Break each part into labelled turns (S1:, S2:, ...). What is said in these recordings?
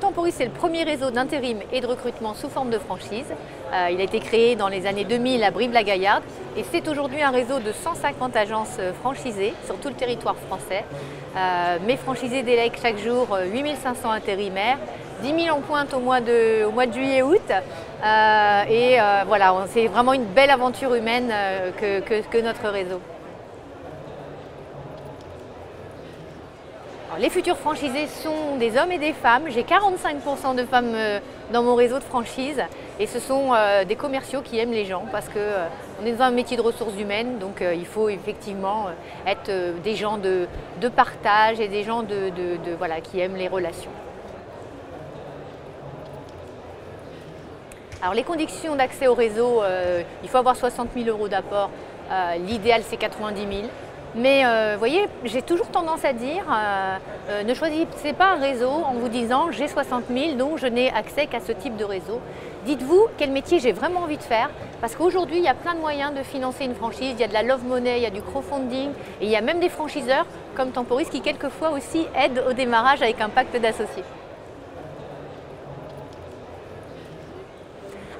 S1: Temporis, c'est le premier réseau d'intérim et de recrutement sous forme de franchise. Il a été créé dans les années 2000 à Brive-la-Gaillarde et c'est aujourd'hui un réseau de 150 agences franchisées sur tout le territoire français. Mes franchisés délèguent chaque jour 8500 intérimaires, 10 000 en pointe au mois de juillet-août. Voilà, c'est vraiment une belle aventure humaine que notre réseau. Alors, les futurs franchisés sont des hommes et des femmes. J'ai 45% de femmes dans mon réseau de franchise et ce sont des commerciaux qui aiment les gens parce qu'on est dans un métier de ressources humaines, donc il faut effectivement être des gens de partage et des gens voilà, qui aiment les relations. Alors les conditions d'accès au réseau, il faut avoir 60 000 € d'apport, l'idéal c'est 90 000. Mais vous voyez, j'ai toujours tendance à dire, ne choisissez pas un réseau en vous disant j'ai 60 000 donc je n'ai accès qu'à ce type de réseau. Dites-vous quel métier j'ai vraiment envie de faire parce qu'aujourd'hui il y a plein de moyens de financer une franchise, il y a de la love money, il y a du crowdfunding et il y a même des franchiseurs comme Temporis qui quelquefois aussi aident au démarrage avec un pacte d'associés.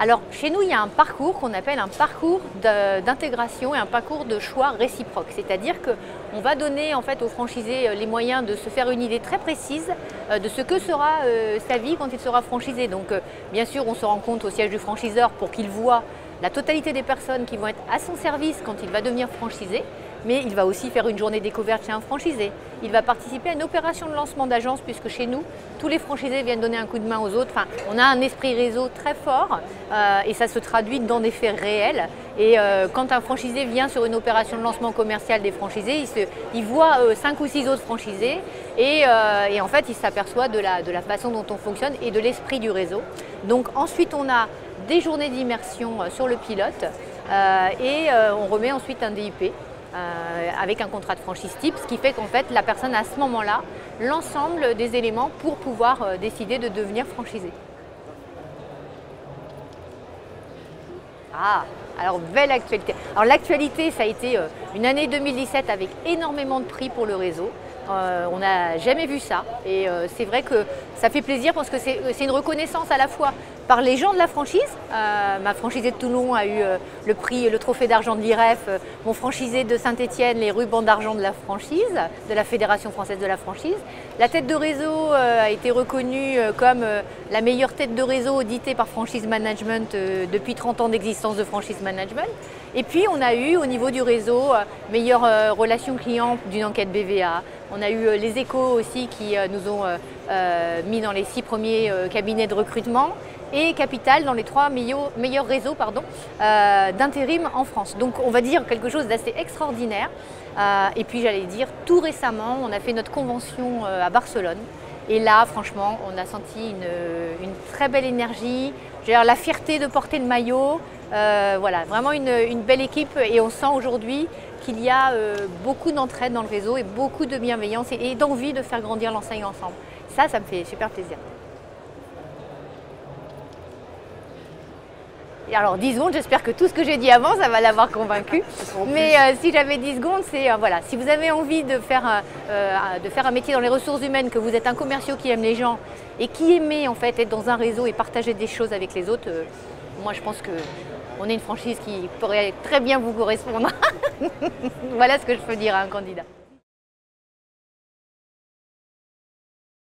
S1: Alors chez nous, il y a un parcours qu'on appelle un parcours d'intégration et un parcours de choix réciproque. C'est-à-dire qu'on va donner en fait aux franchisés les moyens de se faire une idée très précise de ce que sera sa vie quand il sera franchisé. Donc bien sûr, on se rend compte au siège du franchiseur pour qu'il voit la totalité des personnes qui vont être à son service quand il va devenir franchisé. Mais il va aussi faire une journée découverte chez un franchisé. Il va participer à une opération de lancement d'agence puisque chez nous, tous les franchisés viennent donner un coup de main aux autres. Enfin, on a un esprit réseau très fort et ça se traduit dans des faits réels. Et quand un franchisé vient sur une opération de lancement commercial des franchisés, il voit 5 ou 6 autres franchisés et en fait, il s'aperçoit de la façon dont on fonctionne et de l'esprit du réseau. Donc ensuite, on a des journées d'immersion sur le pilote et on remet ensuite un DIP. Avec un contrat de franchise type, ce qui fait qu'en fait la personne a à ce moment-là l'ensemble des éléments pour pouvoir décider de devenir franchisé. Ah, alors belle actualité. Alors l'actualité, ça a été une année 2017 avec énormément de prix pour le réseau. On n'a jamais vu ça et c'est vrai que ça fait plaisir parce que c'est une reconnaissance à la fois par les gens de la franchise. Ma franchisée de Toulon a eu le trophée d'argent de l'IREF, mon franchisé de Saint-Étienne, les rubans d'argent de la franchise, de la Fédération française de la franchise. La tête de réseau a été reconnue comme la meilleure tête de réseau auditée par Franchise Management depuis 30 ans d'existence de Franchise Management. Et puis on a eu au niveau du réseau meilleure relation client d'une enquête BVA. On a eu les Échos aussi qui nous ont mis dans les 6 premiers cabinets de recrutement et Capital dans les 3 meilleurs réseaux d'intérim en France. Donc on va dire quelque chose d'assez extraordinaire. Et puis j'allais dire, tout récemment, on a fait notre convention à Barcelone. Et là, franchement, on a senti une très belle énergie, la fierté de porter le maillot. Voilà, vraiment une belle équipe et on sent aujourd'hui qu'il y a beaucoup d'entraide dans le réseau et beaucoup de bienveillance et d'envie de faire grandir l'enseigne ensemble. Ça me fait super plaisir. Et alors 10 secondes, j'espère que tout ce que j'ai dit avant, ça va l'avoir convaincu. Mais si j'avais 10 secondes, c'est voilà, si vous avez envie de faire un métier dans les ressources humaines, que vous êtes un commerciaux qui aime les gens et qui aimait en fait être dans un réseau et partager des choses avec les autres, moi je pense qu'on est une franchise qui pourrait très bien vous correspondre. Voilà ce que je peux dire à un candidat.